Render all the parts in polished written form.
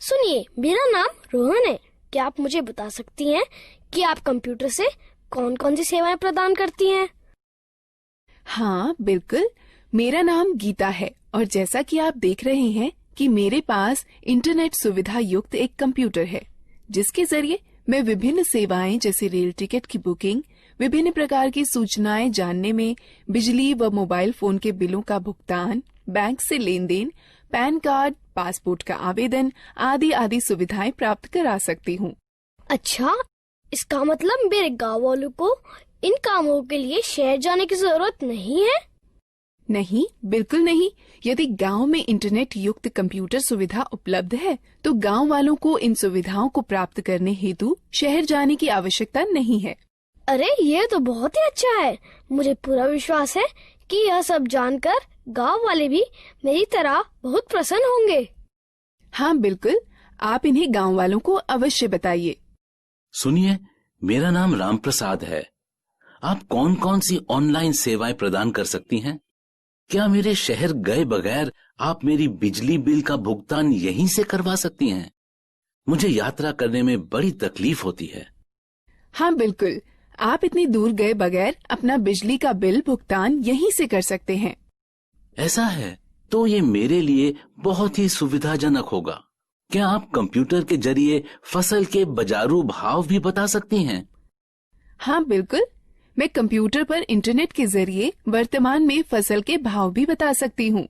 सुनिए, मेरा नाम रोहन है। क्या आप मुझे बता सकती हैं कि आप कंप्यूटर से कौन कौन सी सेवाएं प्रदान करती हैं? हाँ बिल्कुल, मेरा नाम गीता है और जैसा कि आप देख रहे हैं कि मेरे पास इंटरनेट सुविधा युक्त एक कंप्यूटर है, जिसके जरिए मैं विभिन्न सेवाएं जैसे रेल टिकट की बुकिंग, विभिन्न प्रकार की सूचनाएं जानने में, बिजली व मोबाइल फोन के बिलों का भुगतान, बैंक से लेन देन, पैन कार्ड, पासपोर्ट का आवेदन आदि आदि सुविधाएं प्राप्त करा सकती हूँ। अच्छा, इसका मतलब मेरे गाँव वालों को इन कामों के लिए शहर जाने की जरूरत नहीं है? नहीं, बिल्कुल नहीं। यदि गांव में इंटरनेट युक्त कंप्यूटर सुविधा उपलब्ध है, तो गांव वालों को इन सुविधाओं को प्राप्त करने हेतु शहर जाने की आवश्यकता नहीं है। अरे, ये तो बहुत ही अच्छा है। मुझे पूरा विश्वास है कि यह सब जानकर गांव वाले भी मेरी तरह बहुत प्रसन्न होंगे। हाँ बिल्कुल, आप इन्हें गांव वालों को अवश्य बताइए। सुनिए, मेरा नाम राम प्रसाद है। आप कौन कौन सी ऑनलाइन सेवाएं प्रदान कर सकती हैं? क्या मेरे शहर गए बगैर आप मेरी बिजली बिल का भुगतान यहीं से करवा सकती हैं? मुझे यात्रा करने में बड़ी तकलीफ होती है। हाँ बिल्कुल, आप इतनी दूर गए बगैर अपना बिजली का बिल भुगतान यहीं से कर सकते हैं। ऐसा है तो ये मेरे लिए बहुत ही सुविधाजनक होगा। क्या आप कंप्यूटर के जरिए फसल के बाजारू भाव भी बता सकती हैं? हाँ बिल्कुल, मैं कंप्यूटर पर इंटरनेट के जरिए वर्तमान में फसल के भाव भी बता सकती हूँ।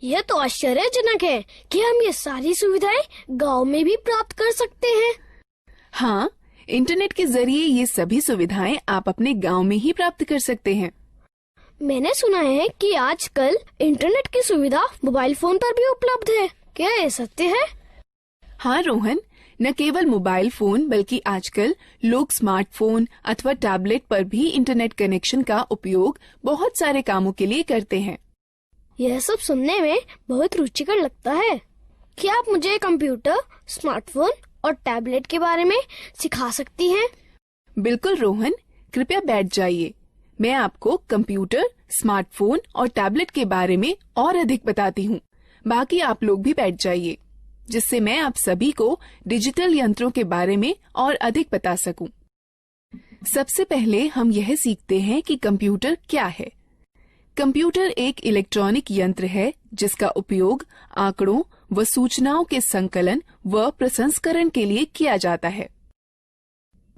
यह तो आश्चर्यजनक है कि हम ये सारी सुविधाएं गांव में भी प्राप्त कर सकते हैं। हाँ, इंटरनेट के जरिए ये सभी सुविधाएं आप अपने गांव में ही प्राप्त कर सकते हैं। मैंने सुना है कि आजकल इंटरनेट की सुविधा मोबाइल फोन पर भी उपलब्ध है। क्या ये सत्य है? हाँ रोहन, न केवल मोबाइल फोन बल्कि आजकल लोग स्मार्टफोन अथवा टैबलेट पर भी इंटरनेट कनेक्शन का उपयोग बहुत सारे कामों के लिए करते हैं। यह सब सुनने में बहुत रुचिकर लगता है। क्या आप मुझे कंप्यूटर, स्मार्टफोन और टैबलेट के बारे में सिखा सकती हैं? बिल्कुल रोहन, कृपया बैठ जाइए। मैं आपको कंप्यूटर, स्मार्टफोन और टैबलेट के बारे में और अधिक बताती हूँ। बाकी आप लोग भी बैठ जाइए, जिससे मैं आप सभी को डिजिटल यंत्रों के बारे में और अधिक बता सकूं। सबसे पहले हम यह सीखते हैं कि कंप्यूटर क्या है। कंप्यूटर एक इलेक्ट्रॉनिक यंत्र है जिसका उपयोग आंकड़ों व सूचनाओं के संकलन व प्रसंस्करण के लिए किया जाता है।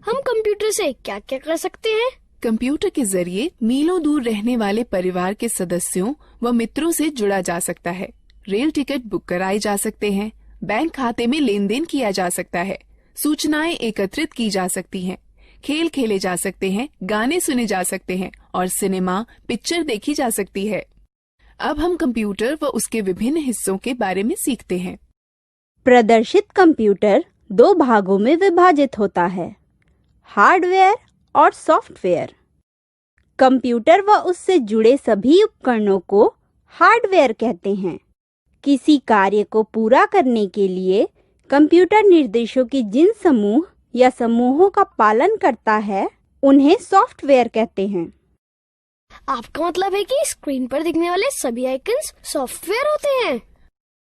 हम कंप्यूटर से क्या क्या कर सकते हैं? कंप्यूटर के जरिए मीलों दूर रहने वाले परिवार के सदस्यों व मित्रों से जुड़ा जा सकता है। रेल टिकट बुक कराए जा सकते हैं, बैंक खाते में लेन देन किया जा सकता है, सूचनाएं एकत्रित की जा सकती हैं, खेल खेले जा सकते हैं, गाने सुने जा सकते हैं और सिनेमा पिक्चर देखी जा सकती है। अब हम कंप्यूटर व उसके विभिन्न हिस्सों के बारे में सीखते हैं। प्रदर्शित कंप्यूटर दो भागों में विभाजित होता है, हार्डवेयर और सॉफ्टवेयर। कंप्यूटर व उससे जुड़े सभी उपकरणों को हार्डवेयर कहते हैं। किसी कार्य को पूरा करने के लिए कंप्यूटर निर्देशों के जिन समूह या समूहों का पालन करता है, उन्हें सॉफ्टवेयर कहते हैं। आपका मतलब है कि स्क्रीन पर दिखने वाले सभी आइकन्स सॉफ्टवेयर होते हैं?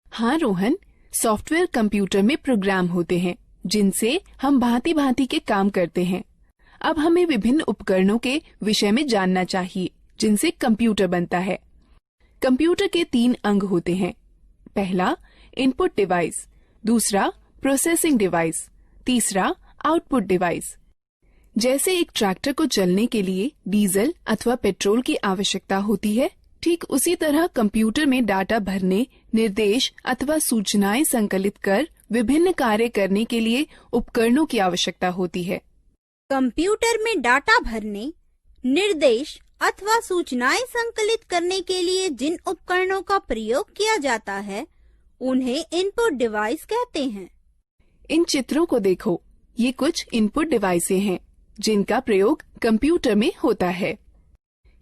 हाँ रोहन, सॉफ्टवेयर कंप्यूटर में प्रोग्राम होते हैं जिनसे हम भांति भांति के काम करते हैं। अब हमें विभिन्न उपकरणों के विषय में जानना चाहिए जिनसे कंप्यूटर बनता है। कंप्यूटर के 3 अंग होते हैं। पहला इनपुट डिवाइस, दूसरा प्रोसेसिंग डिवाइस, तीसरा आउटपुट डिवाइस। जैसे एक ट्रैक्टर को चलने के लिए डीजल अथवा पेट्रोल की आवश्यकता होती है, ठीक उसी तरह कंप्यूटर में डाटा भरने, निर्देश अथवा सूचनाएं संकलित कर विभिन्न कार्य करने के लिए उपकरणों की आवश्यकता होती है। कंप्यूटर में डाटा भरने, निर्देश अथवा सूचनाएं संकलित करने के लिए जिन उपकरणों का प्रयोग किया जाता है, उन्हें इनपुट डिवाइस कहते हैं। इन चित्रों को देखो, ये कुछ इनपुट डिवाइसें हैं जिनका प्रयोग कंप्यूटर में होता है।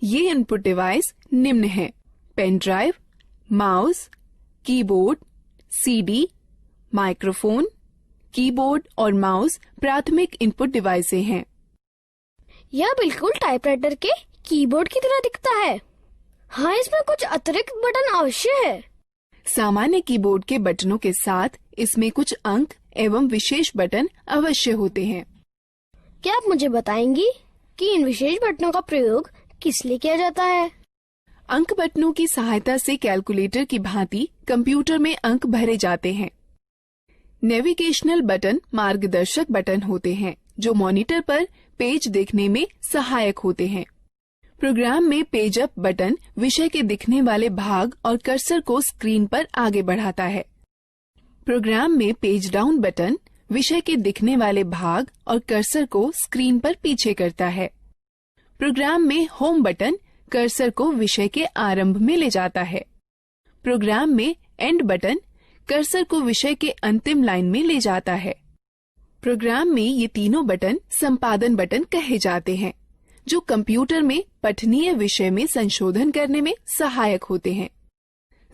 ये इनपुट डिवाइस निम्न हैं: pen drive, mouse, keyboard, CD, microphone. Keyboard और माउस प्राथमिक इनपुट डिवाइसें हैं। यह बिल्कुल टाइपराइटर के कीबोर्ड की तरह दिखता है। हाँ, इसमें कुछ अतिरिक्त बटन अवश्य है। सामान्य कीबोर्ड के बटनों के साथ इसमें कुछ अंक एवं विशेष बटन अवश्य होते हैं। क्या आप मुझे बताएंगी कि इन विशेष बटनों का प्रयोग किस लिए किया जाता है? अंक बटनों की सहायता से कैलकुलेटर की भांति कंप्यूटर में अंक भरे जाते हैं। नेविगेशनल बटन मार्गदर्शक बटन होते हैं जो मॉनिटर पर पेज देखने में सहायक होते हैं। प्रोग्राम में पेज अप बटन विषय के दिखने वाले भाग और कर्सर को स्क्रीन पर आगे बढ़ाता है। प्रोग्राम में पेज डाउन बटन विषय के दिखने वाले भाग और कर्सर को स्क्रीन पर पीछे करता है। प्रोग्राम में होम बटन कर्सर को विषय के आरंभ में ले जाता है। प्रोग्राम में एंड बटन कर्सर को विषय के अंतिम लाइन में ले जाता है। प्रोग्राम में ये तीनों बटन संपादन बटन कहे जाते हैं जो कंप्यूटर में पठनीय विषय में संशोधन करने में सहायक होते हैं।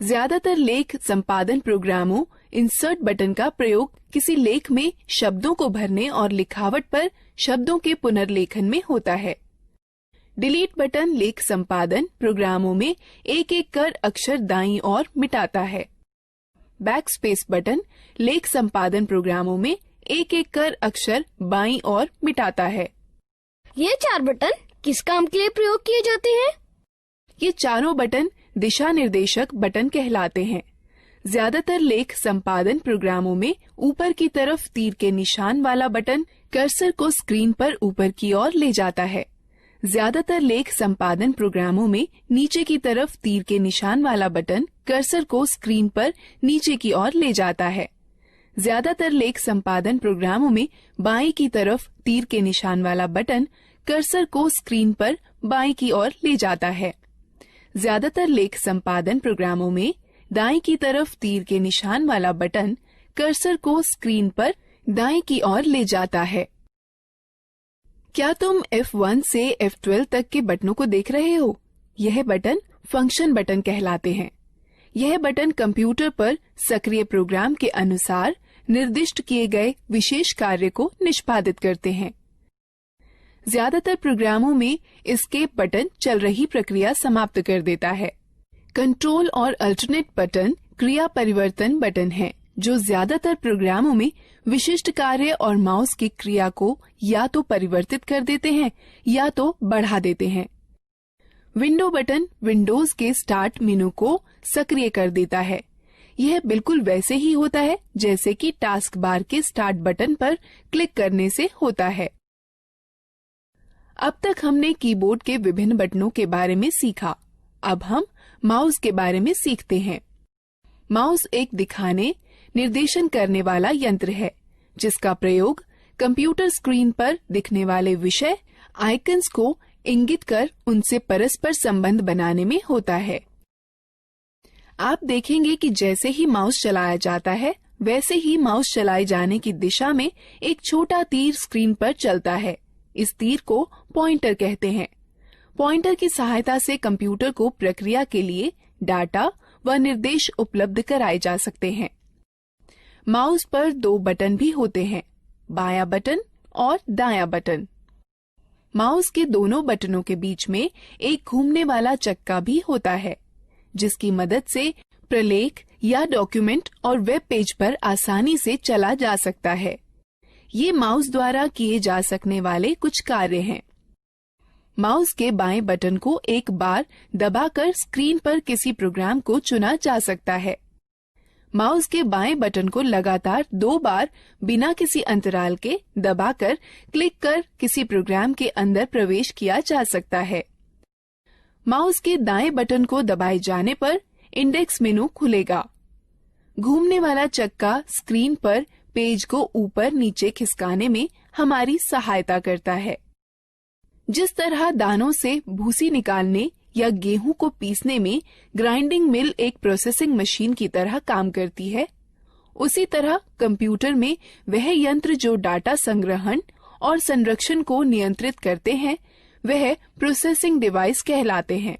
ज्यादातर लेख संपादन प्रोग्रामों इंसर्ट बटन का प्रयोग किसी लेख में शब्दों को भरने और लिखावट पर शब्दों के पुनर्लेखन में होता है। डिलीट बटन लेख संपादन प्रोग्रामों में एक एक कर अक्षर दाईं ओर मिटाता है। बैकस्पेस बटन लेख संपादन प्रोग्रामों में एक एक कर अक्षर बाईं ओर मिटाता है। ये 4 बटन किस काम के लिए प्रयोग किए जाते हैं? ये चारों बटन दिशा निर्देशक बटन कहलाते हैं। ज्यादातर लेख संपादन प्रोग्रामों में ऊपर की तरफ तीर के निशान वाला बटन कर्सर को स्क्रीन पर ऊपर की ओर ले जाता है। ज्यादातर लेख संपादन प्रोग्रामों में नीचे की तरफ तीर के निशान वाला बटन कर्सर को स्क्रीन पर नीचे की ओर ले जाता है। ज्यादातर लेख संपादन प्रोग्रामों में बाईं की तरफ तीर के निशान वाला बटन कर्सर को स्क्रीन पर बाईं की ओर ले जाता है। ज्यादातर लेख संपादन प्रोग्रामों में दाईं की तरफ तीर के निशान वाला बटन कर्सर को स्क्रीन पर दाईं की ओर ले जाता है। क्या तुम F1 से F12 तक के बटनों को देख रहे हो? यह बटन फंक्शन बटन कहलाते हैं। यह बटन कंप्यूटर पर सक्रिय प्रोग्राम के अनुसार निर्दिष्ट किए गए विशेष कार्य को निष्पादित करते हैं। ज्यादातर प्रोग्रामों में एस्केप बटन चल रही प्रक्रिया समाप्त कर देता है। कंट्रोल और अल्टरनेट बटन क्रिया परिवर्तन बटन हैं, जो ज्यादातर प्रोग्रामों में विशिष्ट कार्य और माउस की क्रिया को या तो परिवर्तित कर देते हैं या तो बढ़ा देते हैं। विंडो बटन विंडोज के स्टार्ट मेनू को सक्रिय कर देता है। यह बिल्कुल वैसे ही होता है जैसे कि टास्क बार के स्टार्ट बटन पर क्लिक करने से होता है। अब तक हमने कीबोर्ड के विभिन्न बटनों के बारे में सीखा। अब हम माउस के बारे में सीखते हैं। माउस एक दिखाने, निर्देशन करने वाला यंत्र है जिसका प्रयोग कंप्यूटर स्क्रीन पर दिखने वाले विषय आइकन्स को इंगित कर उनसे परस्पर संबंध बनाने में होता है। आप देखेंगे कि जैसे ही माउस चलाया जाता है वैसे ही माउस चलाए जाने की दिशा में एक छोटा तीर स्क्रीन पर चलता है। इस तीर को पॉइंटर कहते हैं। पॉइंटर की सहायता से कंप्यूटर को प्रक्रिया के लिए डाटा व निर्देश उपलब्ध कराए जा सकते हैं। माउस पर 2 बटन भी होते हैं, बायां बटन और दायां बटन। माउस के दोनों बटनों के बीच में एक घूमने वाला चक्का भी होता है, जिसकी मदद से प्रलेख या डॉक्यूमेंट और वेब पेज पर आसानी से चला जा सकता है। ये माउस द्वारा किए जा सकने वाले कुछ कार्य हैं। माउस के बाएं बटन को एक बार दबाकर स्क्रीन पर किसी प्रोग्राम को चुना जा सकता है। माउस के बाएं बटन को लगातार 2 बार बिना किसी अंतराल के दबाकर क्लिक कर किसी प्रोग्राम के अंदर प्रवेश किया जा सकता है। माउस के दाएं बटन को दबाए जाने पर इंडेक्स मेनू खुलेगा। घूमने वाला चक्का स्क्रीन पर पेज को ऊपर नीचे खिसकाने में हमारी सहायता करता है। जिस तरह दानों से भूसी निकालने या गेहूं को पीसने में ग्राइंडिंग मिल एक प्रोसेसिंग मशीन की तरह काम करती है, उसी तरह कंप्यूटर में वह यंत्र जो डाटा संग्रहण और संरक्षण को नियंत्रित करते हैं वह प्रोसेसिंग डिवाइस कहलाते हैं।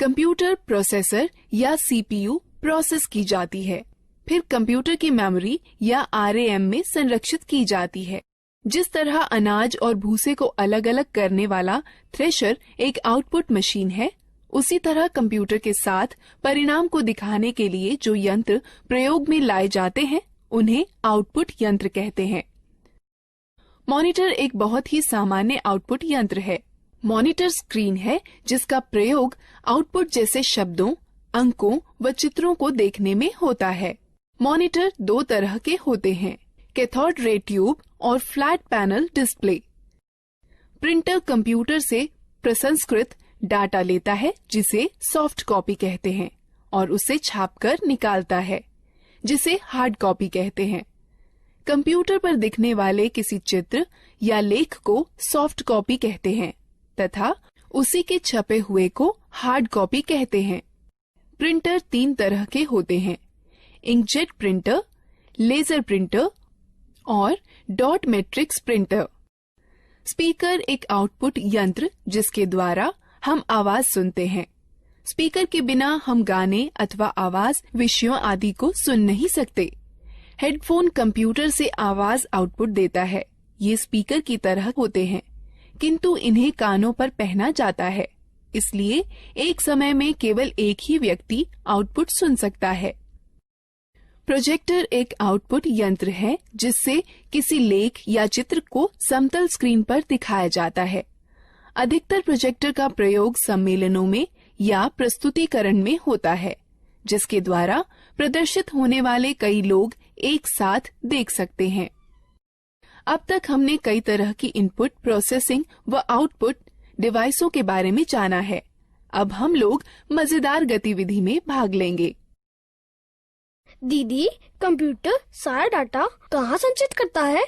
कंप्यूटर प्रोसेसर या सीपीयू प्रोसेस की जाती है, फिर कंप्यूटर की मेमोरी या आरएएम में संरक्षित की जाती है। जिस तरह अनाज और भूसे को अलग अलग करने वाला थ्रेशर एक आउटपुट मशीन है, उसी तरह कंप्यूटर के साथ परिणाम को दिखाने के लिए जो यंत्र प्रयोग में लाए जाते हैं उन्हें आउटपुट यंत्र कहते हैं। मॉनिटर एक बहुत ही सामान्य आउटपुट यंत्र है। मॉनिटर स्क्रीन है जिसका प्रयोग आउटपुट जैसे शब्दों, अंकों व चित्रों को देखने में होता है। मॉनिटर दो तरह के होते हैं, कैथोड रे ट्यूब और flat panel display. Printer computer से प्रसंस्कृत डाटा लेता है जिसे सॉफ्ट कॉपी कहते हैं और उसे छापकर निकालता है जिसे हार्ड कॉपी कहते हैं। कंप्यूटर पर दिखने वाले किसी चित्र या लेख को सॉफ्ट कॉपी कहते हैं तथा उसी के छपे हुए को हार्ड कॉपी कहते हैं। प्रिंटर तीन तरह के होते हैं, इंकजेट प्रिंटर, लेजर प्रिंटर और डॉट मैट्रिक्स प्रिंटर। स्पीकर एक आउटपुट यंत्र जिसके द्वारा हम आवाज सुनते हैं। स्पीकर के बिना हम गाने अथवा आवाज विषयों आदि को सुन नहीं सकते। हेडफोन कंप्यूटर से आवाज आउटपुट देता है। ये स्पीकर की तरह होते हैं किंतु इन्हें कानों पर पहना जाता है, इसलिए एक समय में केवल एक ही व्यक्ति आउटपुट सुन सकता है। प्रोजेक्टर एक आउटपुट यंत्र है जिससे किसी लेख या चित्र को समतल स्क्रीन पर दिखाया जाता है। अधिकतर प्रोजेक्टर का प्रयोग सम्मेलनों में या प्रस्तुतिकरण में होता है जिसके द्वारा प्रदर्शित होने वाले कई लोग एक साथ देख सकते हैं। अब तक हमने कई तरह की इनपुट प्रोसेसिंग व आउटपुट डिवाइसों के बारे में जाना है। अब हम लोग मजेदार गतिविधि में भाग लेंगे। दीदी, कंप्यूटर सारा डाटा कहाँ संचित करता है?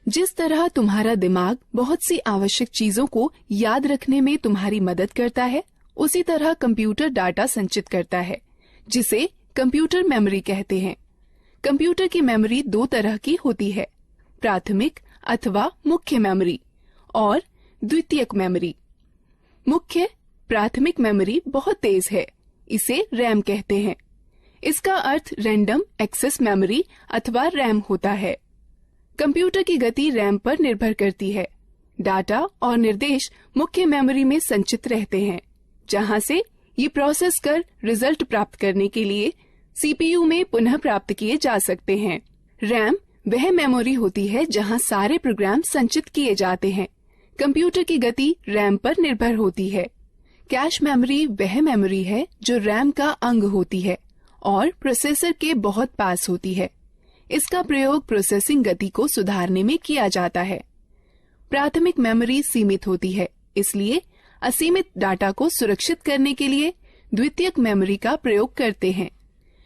जिस तरह तुम्हारा दिमाग बहुत सी आवश्यक चीजों को याद रखने में तुम्हारी मदद करता है, उसी तरह कंप्यूटर डाटा संचित करता है जिसे कंप्यूटर मेमोरी कहते हैं। कंप्यूटर की मेमोरी दो तरह की होती है, प्राथमिक अथवा मुख्य मेमोरी और द्वितीयक मेमोरी। मुख्य प्राथमिक मेमोरी बहुत तेज है, इसे रैम कहते हैं। इसका अर्थ रैंडम एक्सेस मेमोरी अथवा रैम होता है। कंप्यूटर की गति रैम पर निर्भर करती है। डाटा और निर्देश मुख्य मेमोरी में संचित रहते हैं, जहां से ये प्रोसेस कर रिजल्ट प्राप्त करने के लिए सीपीयू में पुनः प्राप्त किए जा सकते हैं। रैम वह मेमोरी होती है जहां सारे प्रोग्राम संचित किए जाते हैं। कंप्यूटर की गति रैम पर निर्भर होती है। कैश मेमोरी वह मेमोरी है जो रैम का अंग होती है और प्रोसेसर के बहुत पास होती है। इसका प्रयोग प्रोसेसिंग गति को सुधारने में किया जाता है। प्राथमिक मेमोरी सीमित होती है, इसलिए असीमित डाटा को सुरक्षित करने के लिए द्वितीयक मेमोरी का प्रयोग करते हैं।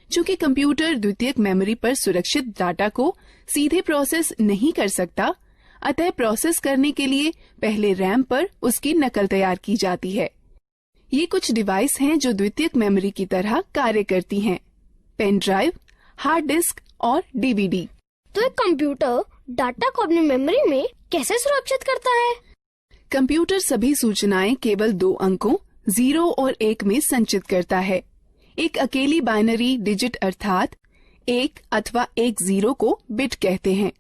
चूंकि कंप्यूटर द्वितीयक मेमोरी पर सुरक्षित डाटा को सीधे प्रोसेस नहीं कर सकता, अतः प्रोसेस करने के लिए पहले रैम पर उसकी नकल तैयार की जाती है। ये कुछ डिवाइस हैं जो द्वितीयक मेमोरी की तरह कार्य करती हैं: पेन ड्राइव, हार्ड डिस्क और डीवीडी। तो एक कंप्यूटर डाटा को अपनी मेमोरी में कैसे सुरक्षित करता है? कंप्यूटर सभी सूचनाएं केवल दो अंकों 0 और 1 में संचित करता है। एक अकेली बाइनरी डिजिट अर्थात 1 अथवा 10 को बिट कहते हैं।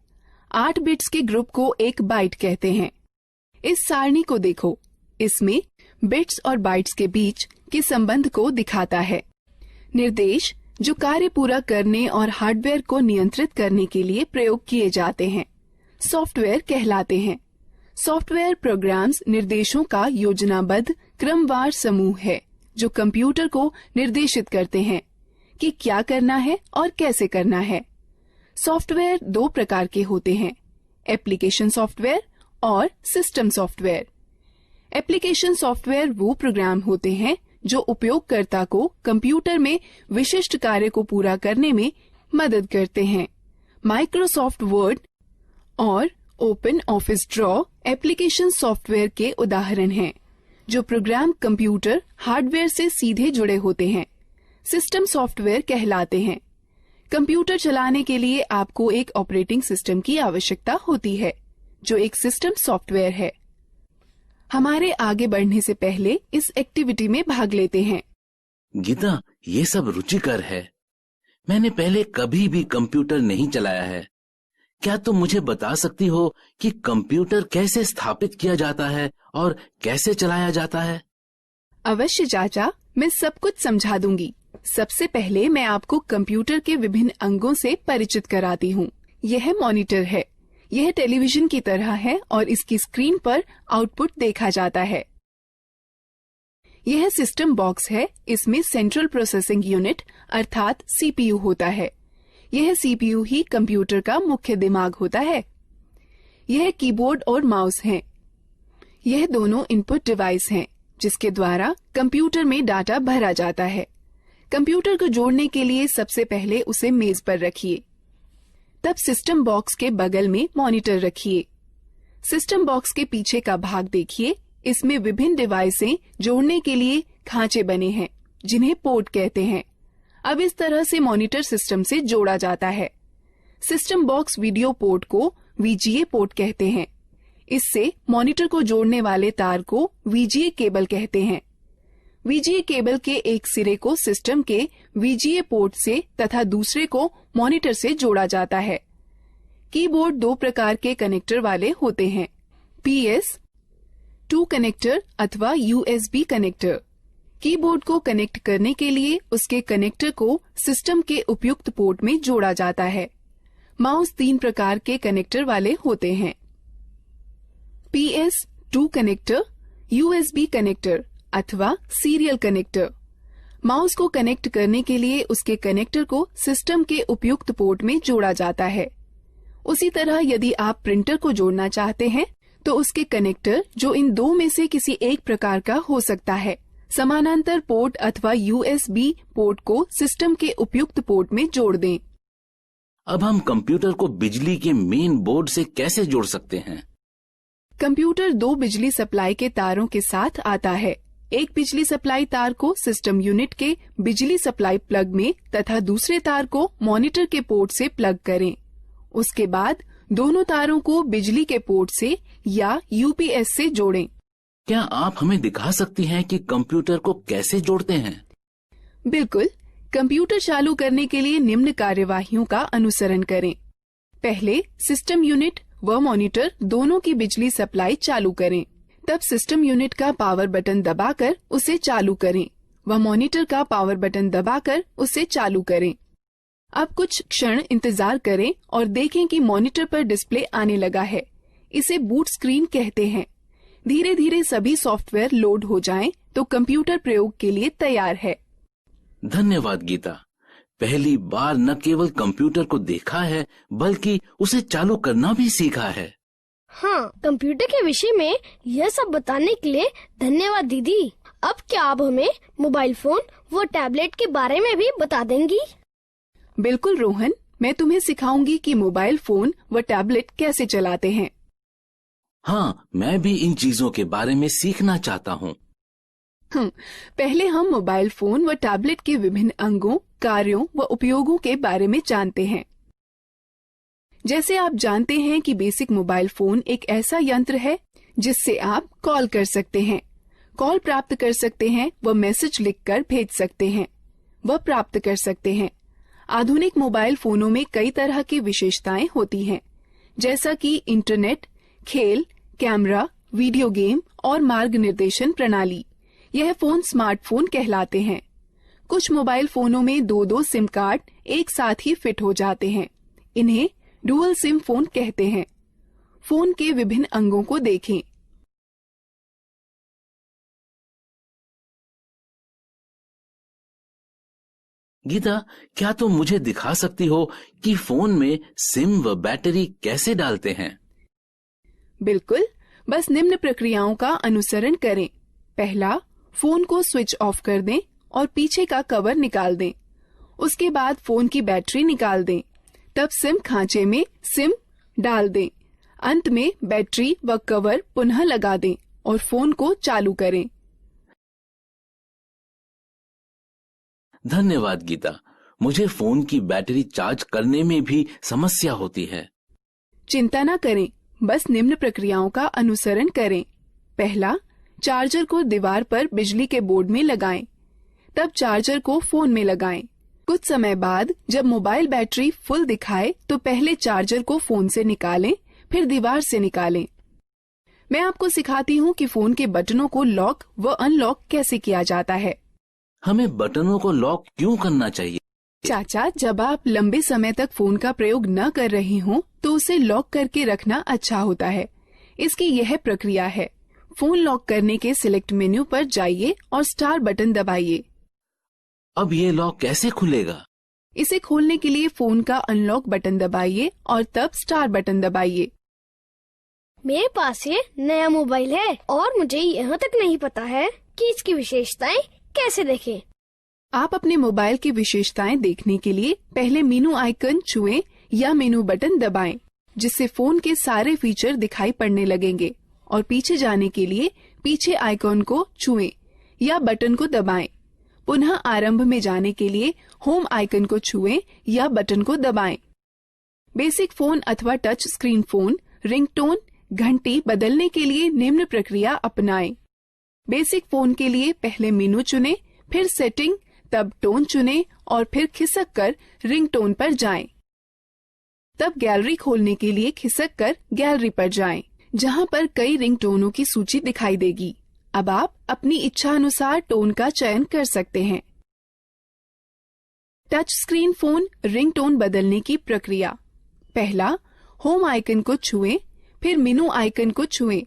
8 बिट्स के ग्रुप को एक बाइट कहते हैं। इस सारणी को देखो, इसमें बिट्स और बाइट्स के बीच के संबंध को दिखाता है। निर्देश जो कार्य पूरा करने और हार्डवेयर को नियंत्रित करने के लिए प्रयोग किए जाते हैं, सॉफ्टवेयर कहलाते हैं। सॉफ्टवेयर प्रोग्राम्स निर्देशों का योजनाबद्ध क्रमवार समूह है जो कंप्यूटर को निर्देशित करते हैं कि क्या करना है और कैसे करना है। सॉफ्टवेयर दो प्रकार के होते हैं: एप्लीकेशन सॉफ्टवेयर और सिस्टम सॉफ्टवेयर। एप्लीकेशन सॉफ्टवेयर वो प्रोग्राम होते हैं जो उपयोगकर्ता को कंप्यूटर में विशिष्ट कार्य को पूरा करने में मदद करते हैं। माइक्रोसॉफ्ट वर्ड और open office draw application software के उदाहरण हैं, जो प्रोग्राम कंप्यूटर हार्डवेयर से सीधे जुड़े होते हैं। सिस्टम सॉफ्टवेयर कहलाते हैं। कंप्यूटर चलाने के लिए आपको एक ऑपरेटिंग सिस्टम की आवश्यकता होती है, जो एक सिस्टम सॉफ्टवेयर है। हमारे आगे बढ़ने से पहले इस एक्टिविटी में भाग लेते हैं। गीता, ये सब रुचिकर है। मैंने पहले कभी भी कंप्यूटर नहीं चलाया है। क्या तुम मुझे बता सकती हो कि कंप्यूटर कैसे स्थापित किया जाता है और कैसे चलाया जाता है? अवश्य चाचा, मैं सब कुछ समझा दूंगी। सबसे पहले मैं आपको कंप्यूटर के विभिन्न अंगों से परिचित कराती हूँ। यह मॉनिटर है। यह टेलीविजन की तरह है और इसकी स्क्रीन पर आउटपुट देखा जाता है। यह सिस्टम बॉक्स है। इसमें सेंट्रल प्रोसेसिंग यूनिट अर्थात सीपीयू होता है। यह सीपीयू ही कंप्यूटर का मुख्य दिमाग होता है। यह कीबोर्ड और माउस हैं। यह दोनों इनपुट डिवाइस हैं, जिसके द्वारा कंप्यूटर में डाटा भरा जाता है। कंप्यूटर को जोड़ने के लिए सबसे पहले उसे मेज पर रखिए। तब सिस्टम बॉक्स के बगल में मॉनिटर रखिए। सिस्टम बॉक्स के पीछे का भाग देखिए। इसमें विभिन्न डिवाइसें जोड़ने के लिए खांचे बने हैं, जिन्हें पोर्ट कहते हैं। अब इस तरह से मॉनिटर सिस्टम से जोड़ा जाता है। सिस्टम बॉक्स वीडियो पोर्ट को वीजीए पोर्ट कहते हैं। इससे मॉनिटर को जोड़ने वाले तार को वीजीए केबल कहते हैं। वीजीए केबल के एक सिरे को सिस्टम के वीजीए पोर्ट से तथा दूसरे को मॉनिटर से जोड़ा जाता है। कीबोर्ड दो प्रकार के कनेक्टर वाले होते हैं, PS2 कनेक्टर अथवा USB कनेक्टर। कीबोर्ड को कनेक्ट करने के लिए उसके कनेक्टर को सिस्टम के उपयुक्त पोर्ट में जोड़ा जाता है। माउस 3 प्रकार के कनेक्टर वाले होते हैं, PS2 कनेक्टर, USB कनेक्टर अथवा सीरियल कनेक्टर। माउस को कनेक्ट करने के लिए उसके कनेक्टर को सिस्टम के उपयुक्त पोर्ट में जोड़ा जाता है। उसी तरह यदि आप प्रिंटर को जोड़ना चाहते हैं तो उसके कनेक्टर, जो इन दो में से किसी एक प्रकार का हो सकता है, समानांतर पोर्ट अथवा USB पोर्ट को सिस्टम के उपयुक्त पोर्ट में जोड़ दें। अब हम कंप्यूटर को बिजली के मेन बोर्ड से कैसे जोड़ सकते हैं? कंप्यूटर 2 बिजली सप्लाई के तारों के साथ आता है। एक बिजली सप्लाई तार को सिस्टम यूनिट के बिजली सप्लाई प्लग में तथा दूसरे तार को मॉनिटर के पोर्ट से प्लग करें। उसके बाद दोनों तारों को बिजली के पोर्ट से या यूपीएस से जोड़ें। क्या आप हमें दिखा सकती हैं कि कंप्यूटर को कैसे जोड़ते हैं? बिल्कुल। कंप्यूटर चालू करने के लिए निम्न कार्यवाहियों का अनुसरण करें। पहले सिस्टम यूनिट व मॉनिटर दोनों की बिजली सप्लाई चालू करें। तब सिस्टम यूनिट का पावर बटन दबाकर उसे चालू करें व मॉनिटर का पावर बटन दबाकर उसे चालू करें। अब कुछ क्षण इंतजार करें और देखें कि मॉनिटर पर डिस्प्ले आने लगा है। इसे बूट स्क्रीन कहते हैं। धीरे धीरे सभी सॉफ्टवेयर लोड हो जाएं तो कंप्यूटर प्रयोग के लिए तैयार है। धन्यवाद गीता। पहली बार न केवल कंप्यूटर को देखा है बल्कि उसे चालू करना भी सीखा है। हाँ, कंप्यूटर के विषय में यह सब बताने के लिए धन्यवाद दीदी। अब क्या आप हमें मोबाइल फोन व टैबलेट के बारे में भी बता देंगी? बिल्कुल रोहन, मैं तुम्हें सिखाऊंगी कि मोबाइल फोन व टैबलेट कैसे चलाते हैं। हाँ, मैं भी इन चीजों के बारे में सीखना चाहता हूँ। पहले हम मोबाइल फोन व टैबलेट के विभिन्न अंगों, कार्यों व उपयोगों के बारे में जानते हैं। जैसे आप जानते हैं कि बेसिक मोबाइल फोन एक ऐसा यंत्र है जिससे आप कॉल कर सकते हैं, कॉल प्राप्त कर सकते हैं व मैसेज लिखकर भेज सकते हैं व प्राप्त कर सकते हैं। आधुनिक मोबाइल फोनों में कई तरह की विशेषताएं होती हैं, जैसा कि इंटरनेट, खेल, कैमरा, वीडियो गेम और मार्ग निर्देशन प्रणाली। यह फोन स्मार्टफोन कहलाते हैं। कुछ मोबाइल फोनों में 2-2 सिम कार्ड एक साथ ही फिट हो जाते हैं। इन्हें डुअल सिम फोन कहते हैं। फोन के विभिन्न अंगों को देखें। गीता, क्या तुम मुझे दिखा सकती हो कि फोन में सिम व बैटरी कैसे डालते हैं? बिल्कुल, बस निम्न प्रक्रियाओं का अनुसरण करें। पहला, फोन को स्विच ऑफ कर दें और पीछे का कवर निकाल दें। उसके बाद फोन की बैटरी निकाल दें। तब सिम खांचे में सिम डाल दें। अंत में बैटरी व कवर पुनः लगा दें और फोन को चालू करें। धन्यवाद गीता। मुझे फोन की बैटरी चार्ज करने में भी समस्या होती है। चिंता न करें, बस निम्न प्रक्रियाओं का अनुसरण करें। पहला, चार्जर को दीवार पर बिजली के बोर्ड में लगाएं। तब चार्जर को फोन में लगाएं। कुछ समय बाद जब मोबाइल बैटरी फुल दिखाए तो पहले चार्जर को फोन से निकालें, फिर दीवार से निकालें। मैं आपको सिखाती हूँ कि फोन के बटनों को लॉक व अनलॉक कैसे किया जाता है। हमें बटनों को लॉक क्यों करना चाहिए? चाचा, जब आप लंबे समय तक फोन का प्रयोग न कर रहे हों तो उसे लॉक करके रखना अच्छा होता है। इसकी यह प्रक्रिया है। फोन लॉक करने के सिलेक्ट मेन्यू पर जाइए और स्टार बटन दबाइए। अब ये लॉक कैसे खुलेगा? इसे खोलने के लिए फोन का अनलॉक बटन दबाइए और तब स्टार बटन दबाइए। मेरे पास ये नया मोबाइल है और मुझे यहाँ तक नहीं पता है कि इसकी विशेषताएं कैसे देखें। आप अपने मोबाइल की विशेषताएं देखने के लिए पहले मेनू आइकन छुएं या मेनू बटन दबाएं, जिससे फोन के सारे फीचर दिखाई पड़ने लगेंगे, और पीछे जाने के लिए पीछे आइकन को छुएं या बटन को दबाएं। पुनः आरंभ में जाने के लिए होम आइकन को छुएं या बटन को दबाएं। बेसिक फोन अथवा टच स्क्रीन फोन रिंगटोन घंटी बदलने के लिए निम्न प्रक्रिया अपनाएं। बेसिक फोन के लिए पहले मेनू चुनें, फिर सेटिंग, तब टोन चुनें और फिर खिसक कर रिंगटोन पर जाएं। तब गैलरी खोलने के लिए खिसक कर गैलरी पर जाएं, जहां पर कई रिंगटोनों की सूची दिखाई देगी। अब आप अपनी इच्छा अनुसार टोन का चयन कर सकते हैं। टच स्क्रीन फोन रिंगटोन बदलने की प्रक्रिया। पहला, होम आइकन को छुएं, फिर मेनू आइकन को छुएं,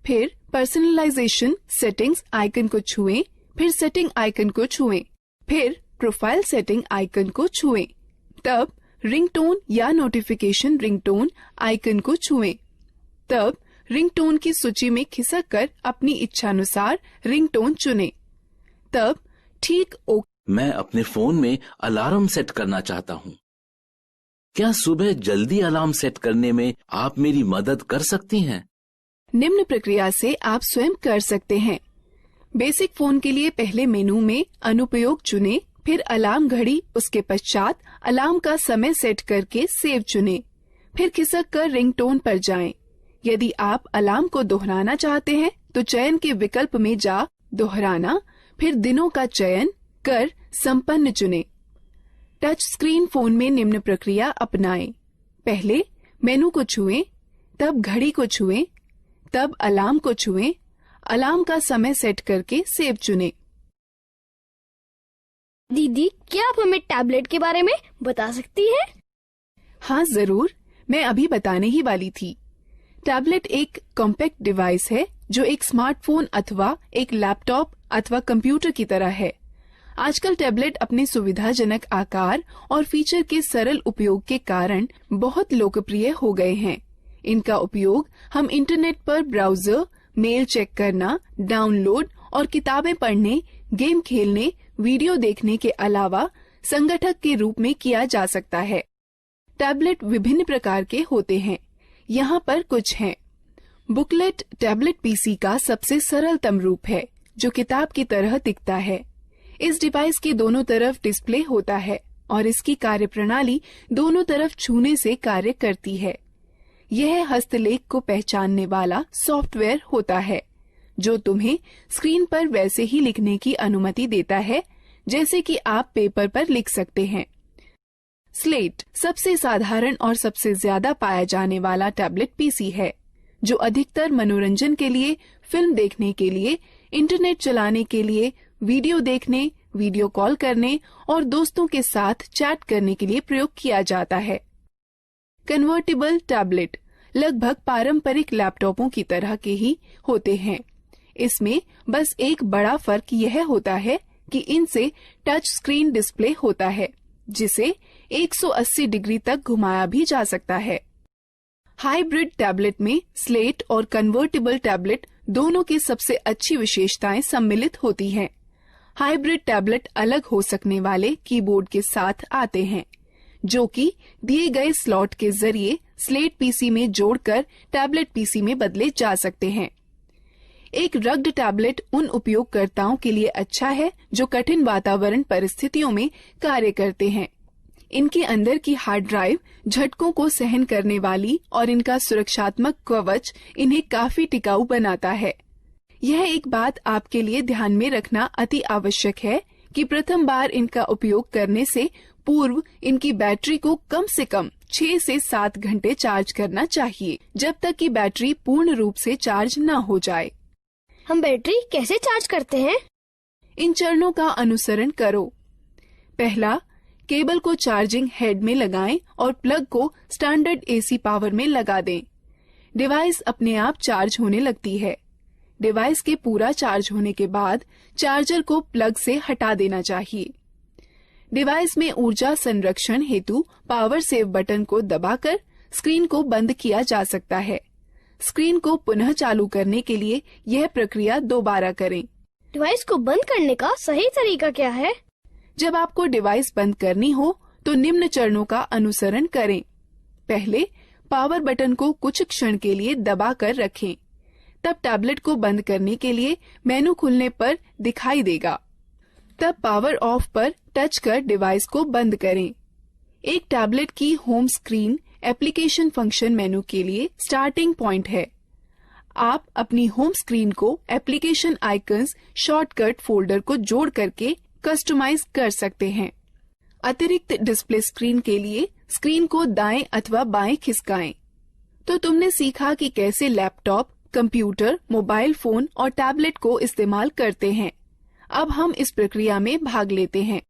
फिर पर्सनलाइजेशन सेटिंग्स आइकन को छुएं, फिर सेटिंग आइकन को छुएं, फिर प्रोफाइल सेटिंग आइकन को छुएं, तब रिंगटोन या नोटिफिकेशन रिंगटोन आइकन को छुएं, तब रिंगटोन की सूची में खिसक कर अपनी इच्छानुसार रिंगटोन चुनें, तब ठीक ओके। मैं अपने फोन में अलार्म सेट करना चाहता हूँ। क्या सुबह जल्दी अलार्म सेट करने में आप मेरी मदद कर सकती हैं? निम्न प्रक्रिया से आप स्वयं कर सकते हैं। बेसिक फोन के लिए पहले मेनू में अनुपयोग चुनें, फिर अलार्म घड़ी, उसके पश्चात अलार्म का समय सेट करके सेव चुनें, फिर खिसक कर रिंगटोन पर जाएं। यदि आप अलार्म को दोहराना चाहते हैं तो चयन के विकल्प में जा दोहराना, फिर दिनों का चयन कर संपन्न चुनें। टच स्क्रीन फोन में निम्न प्रक्रिया अपनाएं। पहले मेनू को छुएं, तब घड़ी को छुएं, तब अलार्म को छुएं, अलार्म का समय सेट करके सेव चुनें। दीदी, क्या आप हमें टैबलेट के बारे में बता सकती हैं? हाँ जरूर, मैं अभी बताने ही वाली थी। टैबलेट एक कॉम्पैक्ट डिवाइस है जो एक स्मार्टफोन अथवा एक लैपटॉप अथवा कंप्यूटर की तरह है। आजकल टैबलेट अपने सुविधाजनक आकार और फीचर के सरल उपयोग के कारण बहुत लोकप्रिय हो गए हैं। इनका उपयोग हम इंटरनेट पर ब्राउजर, मेल चेक करना, डाउनलोड और किताबें पढ़ने, गेम खेलने, वीडियो देखने के अलावा संगठक के रूप में किया जा सकता है। टैबलेट विभिन्न प्रकार के होते हैं। यहाँ पर कुछ हैं। बुकलेट टैबलेट पीसी का सबसे सरलतम रूप है, जो किताब की तरह दिखता है। इस डिवाइस के दोनों तरफ डिस्प्ले होता है और इसकी कार्यप्रणाली दोनों तरफ छूने से कार्य करती है। यह हस्तलेख को पहचानने वाला सॉफ्टवेयर होता है, जो तुम्हें स्क्रीन पर वैसे ही लिखने की अनुमति देता है जैसे कि आप पेपर पर लिख सकते हैं। स्लेट सबसे साधारण और सबसे ज्यादा पाया जाने वाला टैबलेट पीसी है, जो अधिकतर मनोरंजन के लिए, फिल्म देखने के लिए, इंटरनेट चलाने के लिए, वीडियो देखने, वीडियो कॉल करने और दोस्तों के साथ चैट करने के लिए प्रयोग किया जाता है। कन्वर्टेबल टैबलेट लगभग पारंपरिक लैपटॉपों की तरह के ही होते हैं। इसमें बस एक बड़ा फर्क यह होता है कि इनसे टच स्क्रीन डिस्प्ले होता है, जिसे 180 डिग्री तक घुमाया भी जा सकता है। हाइब्रिड टैबलेट में स्लेट और कन्वर्टेबल टैबलेट दोनों की सबसे अच्छी विशेषताएं सम्मिलित होती हैं। हाइब्रिड टैबलेट अलग हो सकने वाले कीबोर्ड के साथ आते हैं, जो कि दिए गए स्लॉट के जरिए स्लेट पीसी में जोड़कर टैबलेट पीसी में बदले जा सकते हैं। एक रग्ड टैबलेट उन उपयोगकर्ताओं के लिए अच्छा है जो कठिन वातावरण परिस्थितियों में कार्य करते हैं। इनके अंदर की हार्ड ड्राइव झटकों को सहन करने वाली और इनका सुरक्षात्मक कवच इन्हें काफी टिकाऊ बनाता है। यह एक बात आपके लिए ध्यान में रखना अति आवश्यक है कि प्रथम बार इनका उपयोग करने से पूर्व इनकी बैटरी को कम से कम 6 से 7 घंटे चार्ज करना चाहिए, जब तक कि बैटरी पूर्ण रूप से चार्ज न हो जाए। हम बैटरी कैसे चार्ज करते हैं? इन चरणों का अनुसरण करो। पहला, केबल को चार्जिंग हेड में लगाएं और प्लग को स्टैंडर्ड एसी पावर में लगा दें। डिवाइस अपने आप चार्ज होने लगती है। डिवाइस के पूरा चार्ज होने के बाद चार्जर को प्लग से हटा देना चाहिए। डिवाइस में ऊर्जा संरक्षण हेतु पावर सेव बटन को दबाकर स्क्रीन को बंद किया जा सकता है। स्क्रीन को पुनः चालू करने के लिए यह प्रक्रिया दोबारा करें। डिवाइस को बंद करने का सही तरीका क्या है? जब आपको डिवाइस बंद करनी हो तो निम्न चरणों का अनुसरण करें। पहले, पावर बटन को कुछ क्षण के लिए दबा कर रखें। तब टैबलेट को बंद करने के लिए मेनू खुलने पर दिखाई देगा। तब पावर ऑफ पर टच कर डिवाइस को बंद करें। एक टैबलेट की होम स्क्रीन एप्लीकेशन फंक्शन मेनू के लिए स्टार्टिंग पॉइंट है। आप अपनी होम स्क्रीन को एप्लीकेशन आइकन्स शॉर्टकट फोल्डर को जोड़ करके कस्टमाइज कर सकते हैं। अतिरिक्त डिस्प्ले स्क्रीन के लिए स्क्रीन को दाएं अथवा बाएं खिसकाएं। तो तुमने सीखा कि कैसे लैपटॉप, कंप्यूटर, मोबाइल फोन और टैबलेट को इस्तेमाल करते हैं। अब हम इस प्रक्रिया में भाग लेते हैं।